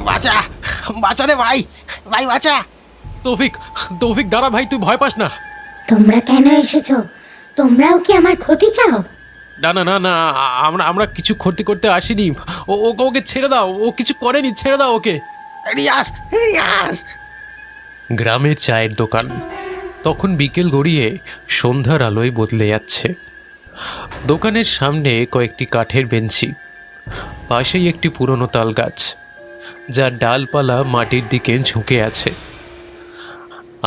বাঁচা, বাঁচা রে ভাই, ভাই বাঁচা। তৌফিক, তৌফিক দাঁড়া ভাই, তুই ভয় পাস না। তোমরা কেন এসেছো? তোমরাও কি আমার ক্ষতি চাও? না না না না, আমরা আমরা কিছু ক্ষতি করতে আসিনি। ওকে ওকে ছেড়ে দাও, ও কিছু করেনি, ছেড়ে দাও ওকে। রিয়াজ, রিয়াজ। গ্রামের চায়ের দোকান তখন বিকেল গড়িয়ে সন্ধ্যার আলোয় বদলে যাচ্ছে। দোকানের সামনে কয়েকটি কাঠের বেঞ্চি, পাশেই একটি পুরনো তাল গাছ, যার ডালপালা মাটির দিকে ঝুঁকে আছে।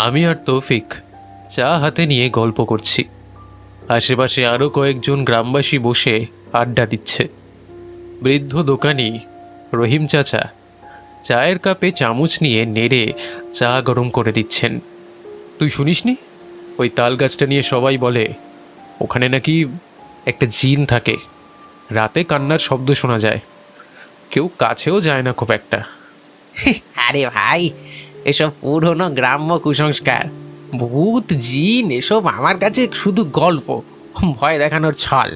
আমি আর তৌফিক চা হাতে নিয়ে গল্প করছি। আশেপাশে আরও কয়েকজন গ্রামবাসী বসে আড্ডা দিচ্ছে। বৃদ্ধ দোকানি রহিম চাচা চায়ের কাপে চামচ নিয়ে নেড়ে চা গরম করে দিচ্ছেন। তুই শুনিসনি? ওই তাল গাছটা নিয়ে সবাই বলে ওখানে নাকি একটা জিন থাকে, রাতে কান্নার শব্দ শোনা যায়, কেউ কাছেও যায় না খুব একটা। আরে ভাই, এসব পুরনো গ্রাম্য কুসংস্কার, ভূত জিন এসব আমার কাছে শুধু গল্প, ভয় দেখানোর ছল।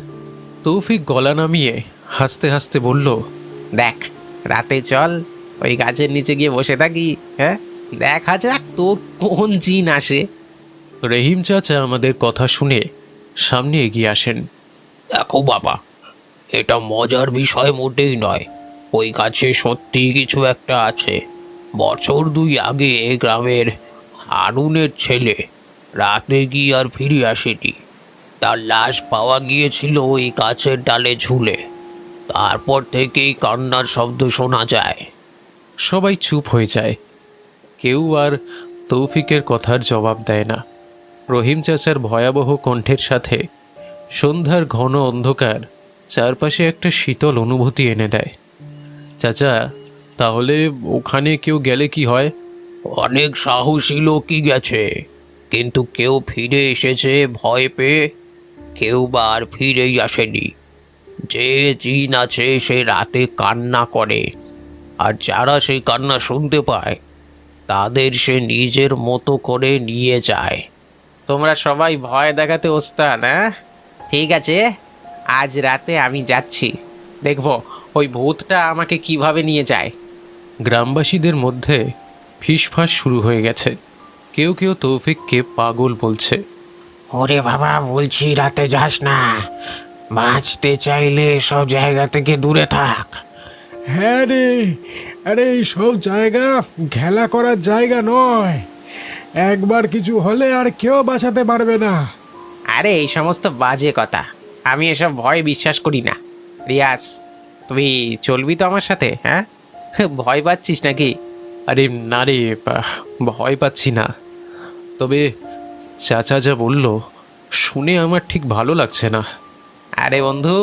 তৌফিক গলা নামিয়ে হাসতে হাসতে বলল, দেখ, রাতে চল ওই গাছের নিচে গিয়ে বসে থাকি, হ্যাঁ, দেখা যাক তোর কোন জিন আসে। রহিম চাচা আমাদের কথা শুনে সামনে এগিয়ে আসেন। দেখো বাবা, এটা মজার বিষয় মোটেই নয়, ওই গাছে সত্যি কিছু একটা আছে। বছর 2 আগে গ্রামের হারুনের ছেলে রাতে গিয়ে আর ফিরে আসেনি। তার লাশ পাওয়া গিয়েছিল ওই গাছের ডালে ঝুলে। তারপর থেকেই কান্নার শব্দ শোনা যায়। সবাই চুপ হয়ে যায়, কেউ আর তৌফিকের কথার জবাব দেয় না। রহিম চাচার ভয়াবহ কণ্ঠের সাথে সন্ধ্যার ঘন অন্ধকার চারপাশে একটা শীতল অনুভূতি এনে দেয়। চাচা, তাহলে ওখানে কেউ গেলে কি হয়? অনেক সাহসী লোকই গেছে, কিন্তু কেউ ফিরে এসেছে ভয় পেয়ে, কেউ বা আর ফিরেই আসেনি। যে জিন আছে সে রাতে কান্না করে, আর যারা সেই কান্না শুনতে পায় তাদের সে নিজের মতো করে নিয়ে যায়। তোমরা সবাই ভয় দেখাতে ওস্তাদ, হ্যাঁ? ঠিক আছে, আজ রাতে আমি যাচ্ছি, দেখব ওই ভূতটা আমাকে কিভাবে নিয়ে যায়। গ্রামবাসীদের মধ্যে ফিসফাস শুরু হয়ে গেছে। কেউ কেউ তৌফিককে পাগল বলছে। ওরে বাবা, বলছি রাতে যাস না, বাঁচতে চাইলে সব জায়গা থেকে দূরে থাক। হ্যাঁ রে, আরে এইসব জায়গা খেলা করার জায়গা নয়। একবার কিছু হলে আর কেউ বাঁচাতে পারবে না। আরে এই সমস্ত বাজে কথা, আমি এসব ভয় বিশ্বাস করি না। রিয়াজ, তুই চলবি তো আমার সাথে, হ্যাঁ? ভয় পাচ্ছিস নাকি? আরে না রে, ভয় পাচ্ছি না, তবে চাচা যা বলল শুনে আমার ঠিক ভালো লাগছে না। আরে বন্ধু,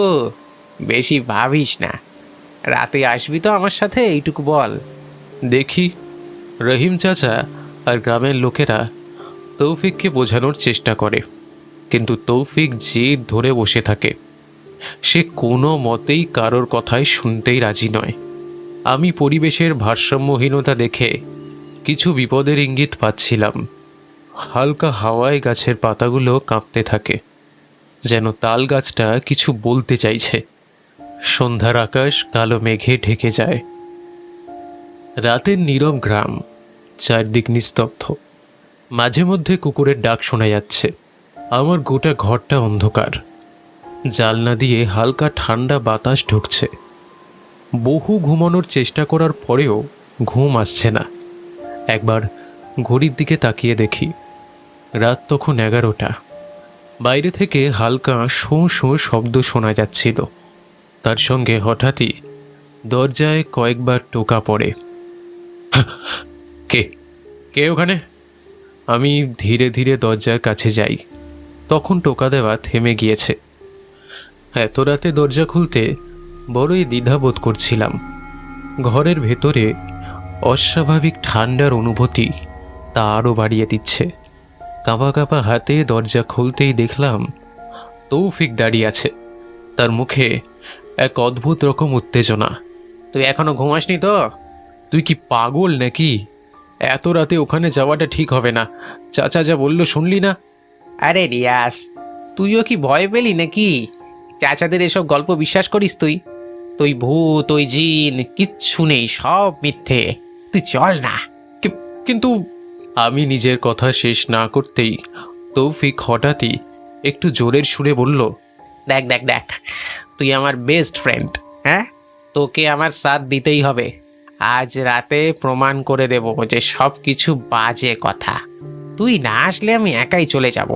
বেশি ভাবিস না, রাতে আসবি তো আমার সাথে, এইটুকু বল। দেখি। রহিম চাচা আর গ্রামের লোকেরা তৌফিককে বোঝানোর চেষ্টা করে, কিন্তু তৌফিক জেদ ধরে বসে থাকে। সে কোনো মতেই কারোর কথাই শুনতেই রাজি নয়। আমি পরিবেশের ভারসাম্যহীনতা দেখে কিছু বিপদের ইঙ্গিত পাচ্ছিলাম। হালকা হাওয়ায় গাছের পাতাগুলো কাঁপতে থাকে, যেন তাল গাছটা কিছু বলতে চাইছে। সন্ধ্যার আকাশ কালো মেঘে ঢেকে যায়। রাতের নীরব গ্রাম, চারদিক নিস্তব্ধ। মাঝে মধ্যে কুকুরের ডাক শোনা যাচ্ছে। আমার গোটা ঘরটা অন্ধকার, জানলা দিয়ে হালকা ঠান্ডা বাতাস ঢুকছে। বহু ঘুমানোর চেষ্টা করার পরেও ঘুম আসছে না। একবার ঘড়ির দিকে তাকিয়ে দেখি, রাত তখন 11টা। বাইরে থেকে হালকা শোঁ শোঁ শব্দ শোনা যাচ্ছিল। তার সঙ্গে হঠাৎই দরজায় কয়েকবার টোকা পড়ে। কে কে ওখানে? আমি ধীরে ধীরে দরজার কাছে যাই। তখন টোকা দেওয়া থেমে গিয়েছে। এত রাতে দরজা খুলতে বড়ই দ্বিধাবোধ করছিলাম। ঘরের ভেতরে অস্বাভাবিক ঠান্ডার অনুভূতি তা আরও বাড়িয়ে দিচ্ছে। কাঁপা কাঁপা হাতে দরজা খুলতেই দেখলাম তৌফিক দাঁড়িয়ে আছে। তার মুখে এক অদ্ভুত রকম উত্তেজনা। তুই এখনো ঘুমাসনি তো? তুই কি পাগল নাকি? এত রাতে ওখানে যাওয়াটা ঠিক হবে না। চাচা যা বলল শুনলি না? আরে রিয়াজ, তুইও কি ভয় পেলি নাকি? চাচাদের এসব গল্প বিশ্বাস করিস তুই? ওই ভূত ওই জিন কিচ্ছু নেই, সব মিথ্যে। তুই চল না। কিন্তু আমি নিজের কথা শেষ না করতেই তৌফিক হঠাৎই একটু জোরের সুরে বলল, দেখ দেখ দেখ, তুই আমার বেস্ট ফ্রেন্ড, হ্যাঁ? তোকে আমার সাথ দিতেই হবে। আজ রাতে প্রমাণ করে দেব যে সব কিছু বাজে কথা। তুই না আসলে আমি একাই চলে যাব।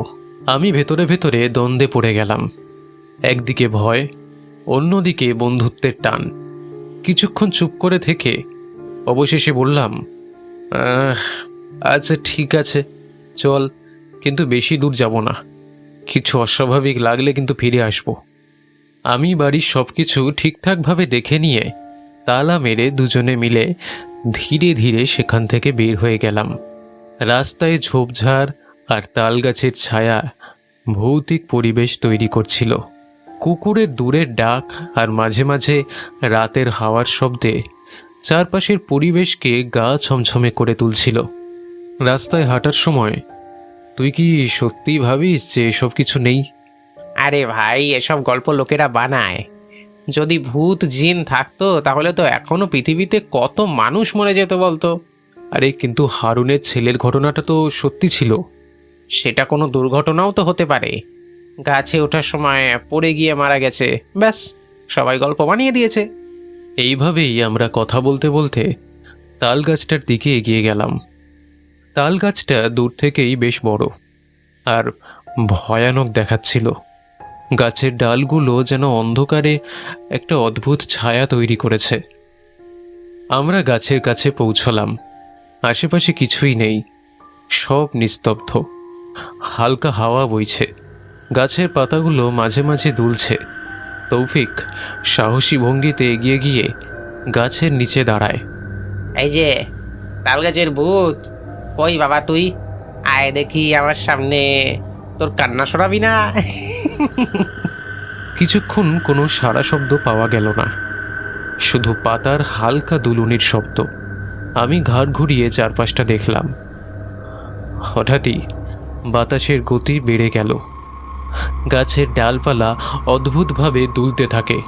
আমি ভেতরে ভেতরে দ্বন্দ্বে পড়ে গেলাম। একদিকে ভয়, অন্যদিকে বন্ধুত্বের টান। কিছুক্ষণ চুপ করে থেকে অবশেষে বললাম, আচ্ছা ঠিক আছে, চল, কিন্তু বেশি দূর যাব না। কিছু অস্বাভাবিক লাগলে কিন্তু ফিরে আসব। আমি বাড়ির সব কিছু ঠিকঠাকভাবে দেখে নিয়ে তালা মেরে দুজনে মিলে ধীরে ধীরে সেখান থেকে বের হয়ে গেলাম। রাস্তায় ঝোপঝাড় আর তাল গাছের ছায়া ভৌতিক পরিবেশ তৈরি করছিল। কুকুরের দূরের ডাক আর মাঝে মাঝে রাতের হাওয়ার শব্দে চারপাশের পরিবেশকে গা ছমছমে করে তুলছিল। রাস্তায় হাঁটার সময় তুই কি সত্যিই ভাবিস যে এসব কিছু নেই? আরে ভাই, এসব গল্প লোকেরা বানায়। যদি ভূত জিন থাকতো তাহলে তো এখনো পৃথিবীতে কত মানুষ মরে যেত বলতো। আরে কিন্তু হারুনের ছেলের ঘটনাটা তো সত্যি ছিল। সেটা কোনো দুর্ঘটনাও তো হতে পারে। গাছে ওঠার সময় পড়ে গিয়ে মারা গেছে, ব্যাস, সবাই গল্প বানিয়ে দিয়েছে। এইভাবেই আমরা কথা বলতে বলতে তাল গাছটার দিকে এগিয়ে গেলাম। তাল গাছটা দূর থেকেই বেশ বড় আর ভয়ানক দেখাচ্ছিল। গাছের ডালগুলো যেন অন্ধকারে একটা অদ্ভুত ছায়া তৈরি করেছে। আমরা গাছের কাছে পৌঁছলাম। আশেপাশে কিছুই নেই, সব নিস্তব্ধ। হালকা হাওয়া বইছে, গাছের পাতাগুলো মাঝে মাঝে দুলছে। তৌফিক সাহসী ভঙ্গিতে এগিয়ে গিয়ে গাছের নিচে দাঁড়ায়। এই যে তাল গাছের ভূত, কই বাবা তুই? আয় দেখি আমার সামনে, তোর কান্না শোনাবি না? কিছুক্ষণ কোনো সাড়া শব্দ পাওয়া গেল না, শুধু পাতার হালকা দুলুনির শব্দ। আমি ঘাড় ঘুরিয়ে চারপাশটা দেখলাম। হঠাৎই বাতাসের গতি বেড়ে গেল। গাছের ডালপালা অদ্ভুতভাবে দুলতে থাকে।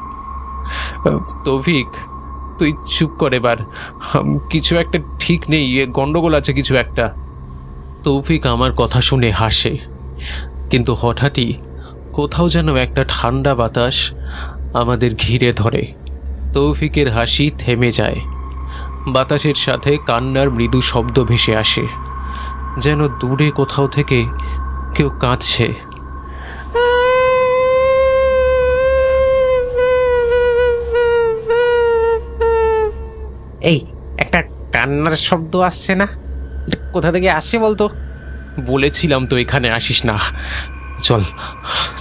তৌফিক, তুই চুপ কর এবার, কিছু একটা ঠিক নেই, গন্ডগোল আছে কিছু একটা। তৌফিক আমার কথা শুনে হাসে, কিন্তু হঠাৎই কোথাও যেন একটা ঠান্ডা বাতাস আমাদের ঘিরে ধরে। তৌফিকের হাসি থেমে যায়। বাতাসের সাথে কান্নার মৃদু শব্দ ভেসে আসে, যেন দূরে কোথাও থেকে কেউ কাঁদছে। এই একটা কান্নার শব্দ আসছে না? এটা কোথা থেকে আসছে বলতো? বলেছিলাম তো এখানে আসিস না, চল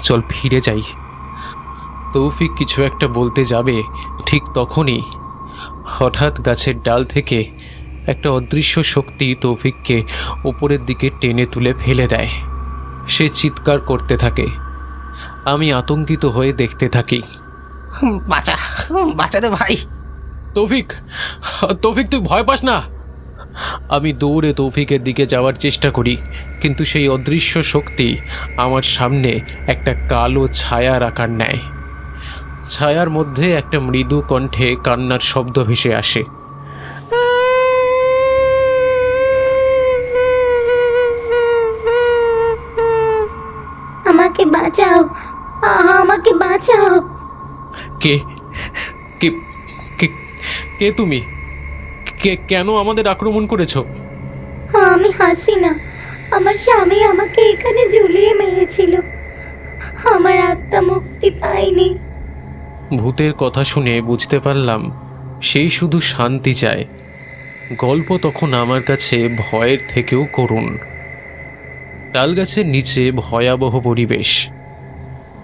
চল ফিরে যাই। তৌফিক কিছু একটা বলতে যাবে, ঠিক তখনই হঠাৎ গাছের ডাল থেকে একটা অদৃশ্য শক্তি তৌফিককে উপরের দিকে টেনে তুলে ফেলে দেয়। সে চিৎকার করতে থাকে। আমি আতঙ্কিত হয়ে দেখতে থাকি। বাঁচা, বাঁচা রে ভাই। তৌফিক, তৌফিক তুই ভয় পাস না। আমি দৌড়ে তৌফিকের দিকে যাওয়ার চেষ্টা করি, কিন্তু সেই অদৃশ্য শক্তি আমার সামনে একটা কালো ছায়ার আকার নেয়। ছায়ার মধ্যে একটা মৃদু কণ্ঠে কান্নার শব্দ ভেসে আসে। আমাকে বাঁচাও, আমাকে বাঁচাও। কে কে কে কে তুমি? কে কেন আমাদের আক্রমণ করেছো? আমি হাসিনা। আমার স্বামী আমাকে এখানে ঝুলিয়ে মেরেছিল। আমার আত্মা মুক্তি পায়নি। ভূতের কথা শুনে বুঝতে পারলাম সেই শুধু শান্তি চায়। গল্প তখন আমার কাছে ভয়ের থেকেও করুণ। তালগাছের নিচে ভয়াবহ পরিবেশ।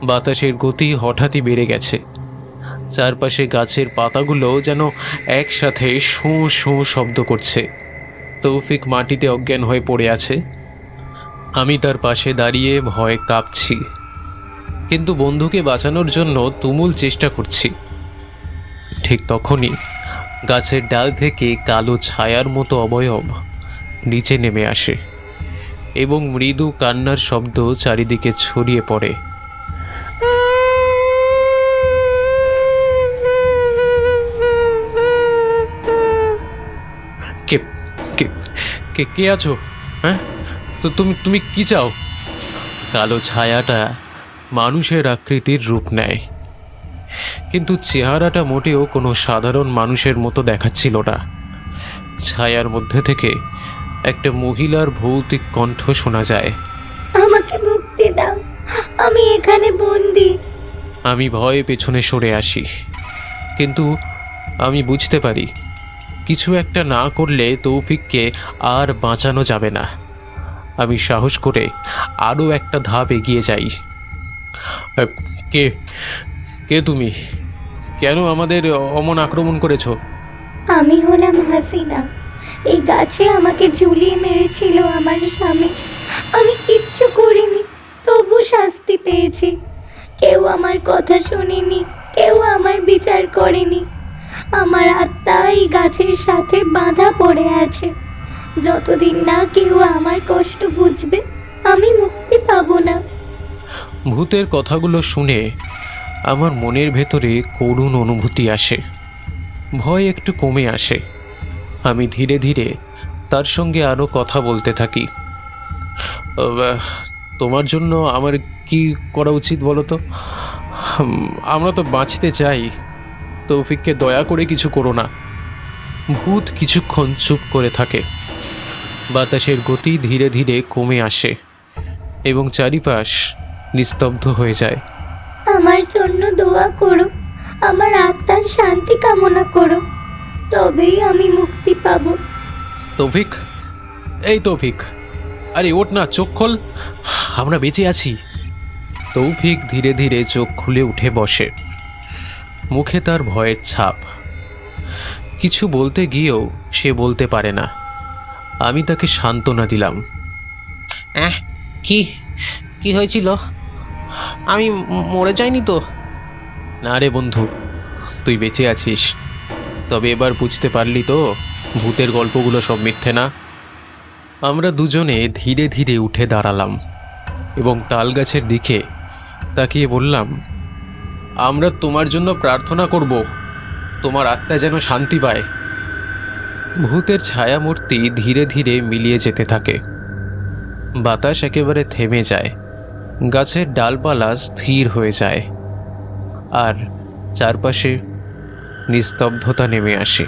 বাতাসের গতি হঠাৎই বেড়ে গেছে। চারপাশে গাছের পাতাগুলো যেন একসাথে শোঁ শোঁ শব্দ করছে। তৌফিক মাটিতে অজ্ঞান হয়ে পড়ে আছে। আমি তার পাশে দাঁড়িয়ে ভয়ে কাঁপছি, কিন্তু বন্ধুকে বাঁচানোর জন্য তুমুল চেষ্টা করছি। ঠিক তখনই গাছের ডাল থেকে কালো ছায়ার মতো অবয়ব নিচে নেমে আসে এবং মৃদু কান্নার শব্দ চারিদিকে ছড়িয়ে পড়ে। কে কে আছো? হ্যাঁ, তো তুমি তুমি কি চাও? কালো ছায়াটা মানুষের আকৃতির রূপ নেয়, কিন্তু চেহারাটা মোটেও কোনো সাধারণ মানুষের মতো দেখাচ্ছিল না। ছায়ার মধ্যে থেকে একটা মহিলার ভৌতিক কণ্ঠ শোনা যায়। আমাকে মুক্তি দাও, আমি এখানে বন্দি। আমি ভয়ে পেছনে সরে আসি, কিন্তু আমি বুঝতে পারি কিছু একটা না করলে তৌফিককে আর বাঁচানো যাবে না। আমি সাহস করে আরও একটা ধাপ এগিয়ে যাই। কে কে তুমি? কেন আমাদের অমন আক্রমণ করেছো? আমি হলাম হাসিনা। এই গাছে আমাকে ঝুলিয়ে মেরেছিল আমার স্বামী। আমি কিচ্ছু করিনি, তবু শাস্তি পেয়েছি। কেউ আমার কথা শোনেনি, কেউ আমার বিচার করেনি। আমার আত্মা এই গাছের সাথে বাঁধা পড়ে আছে। যতদিন না কেউ আমার কষ্ট বুঝবে, আমি মুক্তি পাবো না। ভূতের কথাগুলো শুনে আমার মনের ভেতরে করুণ অনুভূতি আসে, ভয় একটু কমে আসে। আমি ধীরে ধীরে তার সঙ্গে আরও কথা বলতে থাকি। তোমার জন্য আমার কি করা উচিত বলো তো? আমরা তো বাঁচতে চাই, তৌফিককে দয়া করে কিছু করো না। ভূত কিছুক্ষণ চুপ করে থাকে। বাতাসের গতি ধীরে ধীরে কমে আসে এবং চারিপাশ নিস্তব্ধ হয়ে যায়। আমার জন্য দোয়া করো, আমার আত্মার শান্তি কামনা করো, তবেই আমি মুক্তি পাবো। তৌফিক, এই তৌফিক, আরে ওঠ না, চোখ খোল, আমরা বেঁচে আছি। তৌফিক ধীরে ধীরে চোখ খুলে উঠে বসে, মুখে তার ভয়ের ছাপ। কিছু বলতে গিয়েও সে বলতে পারে না। আমি তাকে সান্ত্বনা দিলাম। কি কি হয়েছিল? আমি মরে যাইনি তো? না রে বন্ধু, তুই বেঁচে আছিস। তবে এবার বুঝতে পারলি তো ভূতের গল্পগুলো সব মিথ্যে না। আমরা দুজনে ধীরে ধীরে উঠে দাঁড়ালাম এবং তাল গাছের দিকে তাকিয়ে বললাম, আমরা তোমার জন্য প্রার্থনা করব, তোমার আত্মা যেন শান্তি পায়। ভূতের ছায়ামূর্তি ধীরে ধীরে মিলিয়ে যেতে থাকে। বাতাস একেবারে থেমে যায়, গাছের ডালপালা স্থির হয়ে যায়, আর চারপাশে নিস্তব্ধতা নেমে আসে।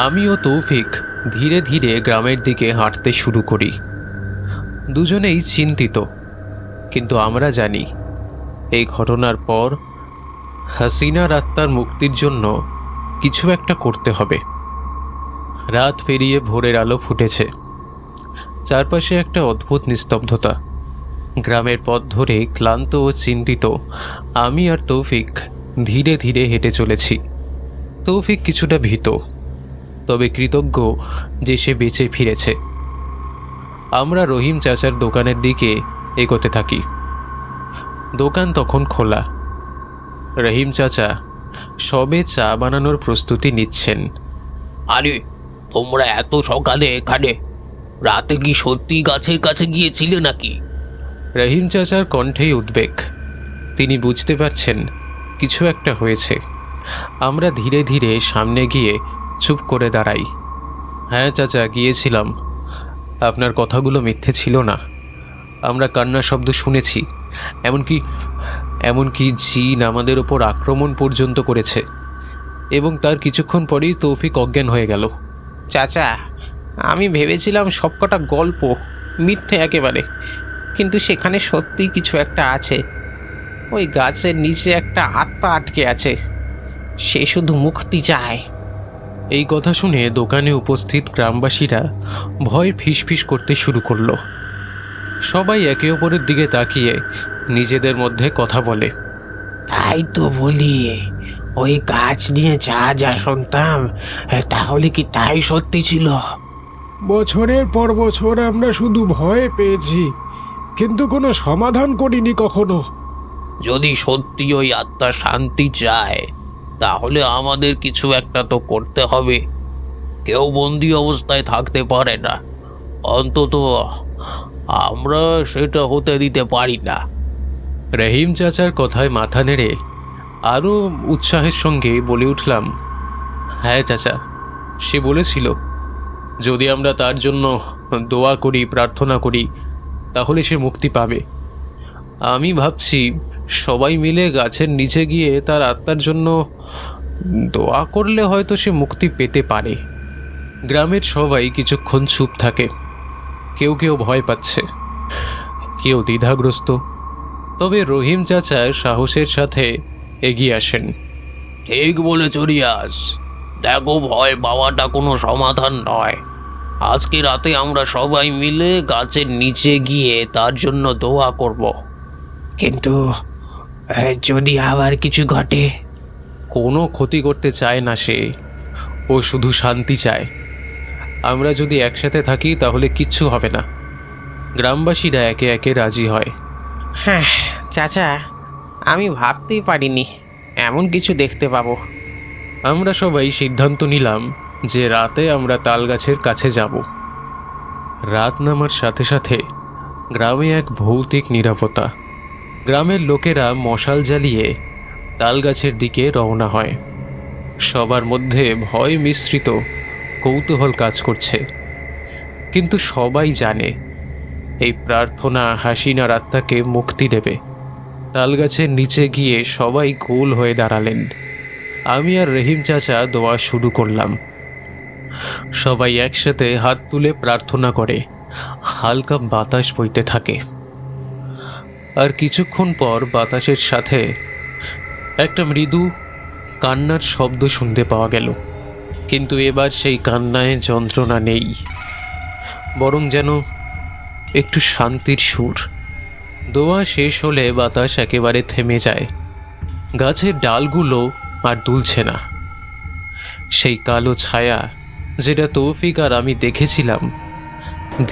আমি ও তৌফিক ধীরে ধীরে গ্রামের দিকে হাঁটতে শুরু করি। দুজনেই চিন্তিত, কিন্তু আমরা জানি এই ঘটনার পর হাসিনার আত্মার মুক্তির জন্য কিছু একটা করতে হবে। রাত পেরিয়ে ভোরের আলো ফুটেছে। চারপাশে একটা অদ্ভুত নিস্তব্ধতা। গ্রামের পথ ধরে ক্লান্ত ও চিন্তিত আমি আর তৌফিক ধীরে ধীরে হেঁটে চলেছি। তৌফিক কিছুটা ভীত, তবে কৃতজ্ঞ যে সে বেঁচে ফিরেছে। আমরা রহিম চাচার দোকানের দিকে এগোতে থাকি। দোকান তখন খোলা। রহিম চাচা সবে চা বানানোর প্রস্তুতি নিচ্ছেন। আরে, তোমরা এত সকালে এখানে? রাতে কি সত্যি গাছের কাছে গিয়েছিলে নাকি? রহিম চাচার কণ্ঠেই উদ্বেগ। তিনি বুঝতে পারছেন কিছু একটা হয়েছে। আমরা ধীরে ধীরে সামনে গিয়ে চুপ করে দাঁড়াই। হ্যাঁ চাচা, গিয়েছিলাম। আপনার কথাগুলো মিথ্যে ছিল না। আমরা কান্নার শব্দ শুনেছি, এমনকি জিন আমাদের ওপর আক্রমণ পর্যন্ত করেছে, এবং তার কিছুক্ষণ পরেই তৌফিক অজ্ঞান হয়ে গেল। চাচা, আমি ভেবেছিলাম সবকটা গল্প মিথ্যে একেবারে, কিন্তু সেখানে সত্যি কিছু একটা আছে। ওই গাছের নিচে একটা আত্মা আটকে আছে, সে শুধু মুক্তি চায়। এই কথা শুনে দোকানে উপস্থিত গ্রামবাসীরা ভয় ফিসফিস করতে শুরু করলো। সবাই একে অপরের দিকে তাকিয়ে নিজেদের মধ্যে কথা বলে। তাই তো বলি, ওই গাছ নিয়ে যা যা শুনতাম, তাহলে কি তাই সত্যি ছিল? বছরের পর বছর আমরা শুধু ভয় পেয়েছি, কিন্তু কোনো সমাধান করিনি কখনো। যদি সত্যি ওই আত্মা শান্তি চায়, তাহলে আমাদের কিছু একটা তো করতে হবে। কেউ বন্দি অবস্থায় থাকতে পারে না, অন্তত আমরা সেটা হতে দিতে পারি না। রহিম চাচার কথায় মাথা নেড়ে আরও উৎসাহের সঙ্গে বলে উঠলাম, হ্যাঁ চাচা, সে বলেছিল যদি আমরা তার জন্য দোয়া করি, প্রার্থনা করি, তাহলে সে মুক্তি পাবে। আমি ভাবছি সবাই মিলে গাছের নিচে গিয়ে তার আত্মার জন্য দোয়া করলে হয়তো সে মুক্তি পেতে পারে। গ্রামের সবাই কিছুক্ষণ চুপ থাকে। কেউ কেউ ভয় পাচ্ছে, কেউ দ্বিধাগ্রস্ত। তবে রহিম চাচা সাহসের সাথে এগিয়ে আসেন। ঠিক বলেছ রিয়াজ, দেখো ভয় পাওয়াটা কোনো সমাধান নয়। আজকে রাতে আমরা সবাই মিলে গাছের নিচে গিয়ে তার জন্য দোয়া করব। কিন্তু যদি আবার কিছু ঘটে? কোনো ক্ষতি করতে চায় না সে, ও শুধু শান্তি চায়। আমরা যদি একসাথে থাকি তাহলে কিচ্ছু হবে না। গ্রামবাসীরা একে একে রাজি হয়। হ্যাঁ চাচা, আমি ভাবতেই পারিনি এমন কিছু দেখতে পাবো। আমরা সবাই সিদ্ধান্ত নিলাম যে রাতে আমরা তালগাছের কাছে যাব। রাত নামার সাথে সাথে গ্রামে এক ভৌতিক নীরবতা। গ্রামের লোকেরা মশাল জ্বালিয়ে তালগাছের দিকে রওনা হয়। সবার মধ্যে ভয় মিশ্রিত কৌতূহল কাজ করছে, কিন্তু সবাই জানে এই প্রার্থনা হাসিনার আত্মাকে মুক্তি দেবে। তালগাছের নিচে গিয়ে সবাই গোল হয়ে দাঁড়ালেন। আমি আর রহিম চাচা দোয়া শুরু করলাম। সবাই একসাথে হাত তুলে প্রার্থনা করে। হালকা বাতাস বইতে থাকে, আর কিছুক্ষণ পর বাতাসের সাথে একটা মৃদু কান্নার শব্দ শুনতে পাওয়া গেল। কিন্তু এবার সেই কান্নায় যন্ত্রণা নেই, বরং যেন একটু শান্তির সুর। দোয়া শেষ হলে বাতাস একেবারে থেমে যায়। গাছের ডালগুলো আর দুলছে না। সেই কালো ছায়া যেটা তৌফিক আর আমি দেখেছিলাম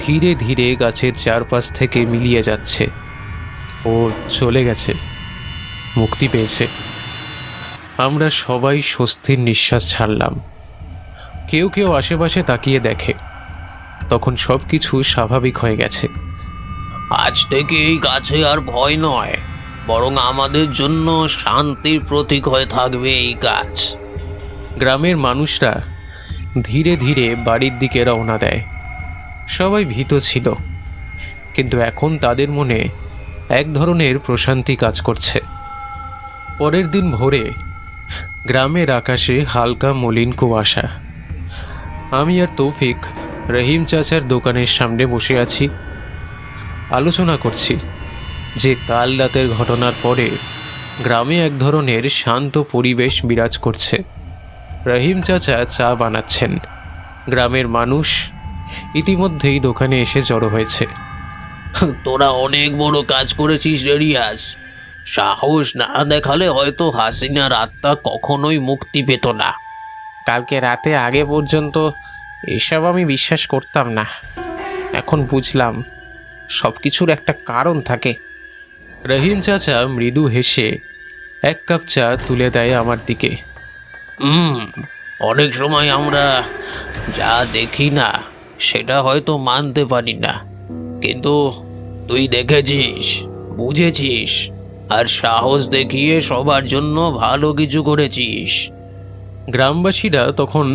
ধীরে ধীরে গাছের চারপাশ থেকে মিলিয়ে যাচ্ছে। ও চলে গেছে, মুক্তি পেয়েছে। আমরা সবাই স্বস্তির নিঃশ্বাস ছাড়লাম। কেউ কেউ আশেপাশে তাকিয়ে দেখে, তখন সব কিছু স্বাভাবিক হয়ে গেছে। আজ থেকে এই গাছে আর ভয় নয়, বরং আমাদের জন্য শান্তির প্রতীক হয়ে থাকবে এই গাছ। গ্রামের মানুষরা ধীরে ধীরে বাড়ির দিকে রওনা দেয়। সবাই ভীত ছিল, কিন্তু এখন তাদের মনে এক ধরনের প্রশান্তি কাজ করছে। পরের দিন ভোরে গ্রামের আকাশে হালকা মলিন কুয়াশা। আমি আর তৌফিক রহিম চাচার দোকানের সামনে বসে আছি, আলোচনা করছি যে কাল রাতের ঘটনার পরে গ্রামে এক ধরনের শান্ত পরিবেশ বিরাজ করছে। রহিম চাচা চা বানাচ্ছেন। গ্রামের মানুষ ইতিমধ্যেই দোকানে এসে জড়ো হয়েছে। তোরা অনেক বড় কাজ করেছিস রে রিয়াজ। সাহস না দেখালে হয়তো হাসিনার আত্মা কখনোই মুক্তি পেত না। কালকে রাতে আগে পর্যন্ত এসব আমি বিশ্বাস করতাম না, এখন বুঝলাম সব কিছুর একটা কারণ থাকে। রহিম চাচা মৃদু হেসে এক কাপ চা তুলে দেয় আমার দিকে। অনেক সময় আমরা যা দেখি না সেটা হয়তো মানতে পারি না, কিন্তু তুই দেখেছিস, বুঝেছিস, আর সাহস দেখিয়ে সবার জন্য ভালো কিছু করেছিস। গ্রামবাসীরা তখন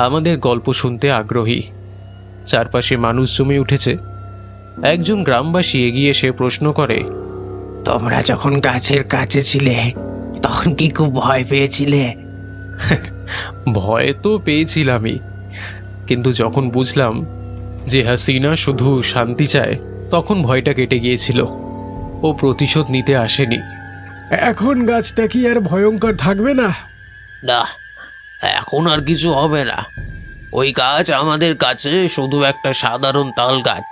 আমাদের গল্প শুনতে আগ্রহী। চারপাশে মানুষ জমে উঠেছে। একজন গ্রামবাসী এগিয়ে এসে প্রশ্ন করে, তোমরা যখন গাছের কাছে ছিলে তখন কি খুব ভয় পেয়েছিলে? ভয় তো পেয়েছিলামই, কিন্তু যখন বুঝলাম যে হাসিনা শুধু শান্তি চায় তখন ভয়টা কেটে গিয়েছিল। ও প্রতিশোধ নিতে আসেনি। এখন গাছটা কি আর ভয়ঙ্কর থাকবে না? না, এখন আর কিছু হবে না। ওই গাছ আমাদের কাছে শুধু একটা সাধারণ তাল গাছ।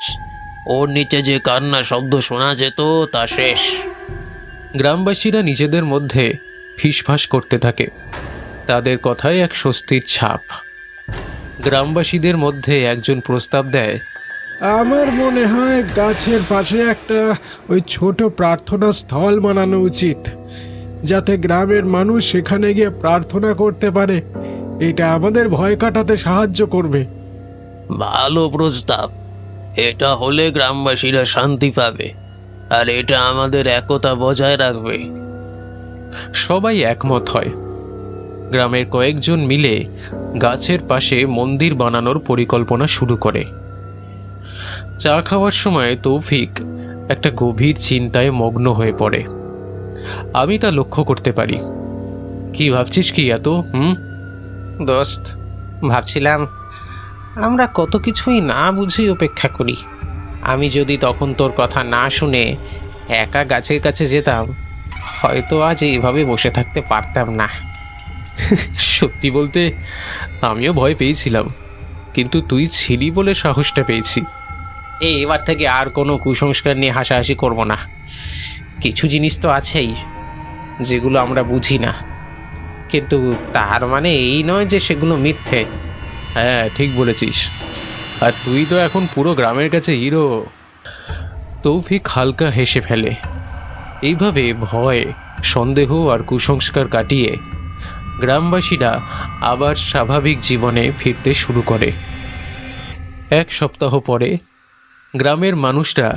ওর নিচে যে কান্না শব্দ শোনা যেত তা শেষ। গ্রামবাসীরা নিজেদের মধ্যে ফিসফাস করতে থাকে। তাদের কথায় এক স্বস্তির ছাপ। গ্রামবাসীদের মধ্যে একজন প্রস্তাব দেয়, আমার মনে হয় গাছের পাশে একটা ওই ছোট প্রার্থনা স্থল বানানো উচিত, যাতে গ্রামের মানুষ সেখানে গিয়ে প্রার্থনা করতে পারে। এটা আমাদের ভয় কাটাতে সাহায্য করবে। ভালো প্রস্তাব। এটা হলে গ্রামবাসীরা শান্তি পাবে, আর এটা আমাদের একতা বজায় রাখবে। সবাই একমত হয়। গ্রামের কয়েকজন মিলে গাছের পাশে মন্দির বানানোর পরিকল্পনা শুরু করে। চা খাওয়ার সময় তৌফিক একটা গভীর চিন্তায় মগ্ন হয়ে পড়ে। আমি তা লক্ষ্য করতে পারি। কি ভাবছিস কি এত? দোস্ত, ভাবছিলাম আমরা কত কিছুই না বুঝি উপেক্ষা করি। আমি যদি তখন তোর কথা না শুনে একা গাছের কাছে যেতাম, হয়তো আজ এইভাবে বসে থাকতে পারতাম না। সত্যি বলতে আমিও ভয় পেয়েছিলাম, কিন্তু তুই ছিলি বলে সাহসটা পেয়েছি। এবার থেকে আর কোনো কুসংস্কার নিয়ে হাসাহাসি করব না। কিছু জিনিস তো আছেই যেগুলো আমরা বুঝি না, কিন্তু তার মানে এই নয় যে সেগুলো মিথ্যে। হ্যাঁ, ঠিক বলেছিস। আর তুই তো এখন পুরো গ্রামের কাছে হিরো। তৌফিক হালকা হেসে ফেলে। এইভাবে ভয়, সন্দেহ আর কুসংস্কার কাটিয়ে গ্রামবাসীরা আবার স্বাভাবিক জীবনে ফিরতে শুরু করে। এক সপ্তাহ পরে গ্রামের মানুষরা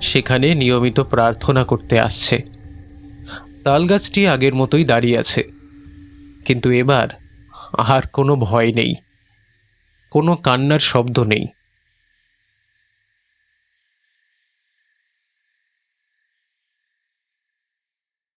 সেখানে নিয়মিত প্রার্থনা করতে আসছে। তালগাছটি আগের মতোই দাঁড়িয়ে আছে, কিন্তু এবার আর কোনো ভয় নেই, কোনো কান্নার শব্দ নেই।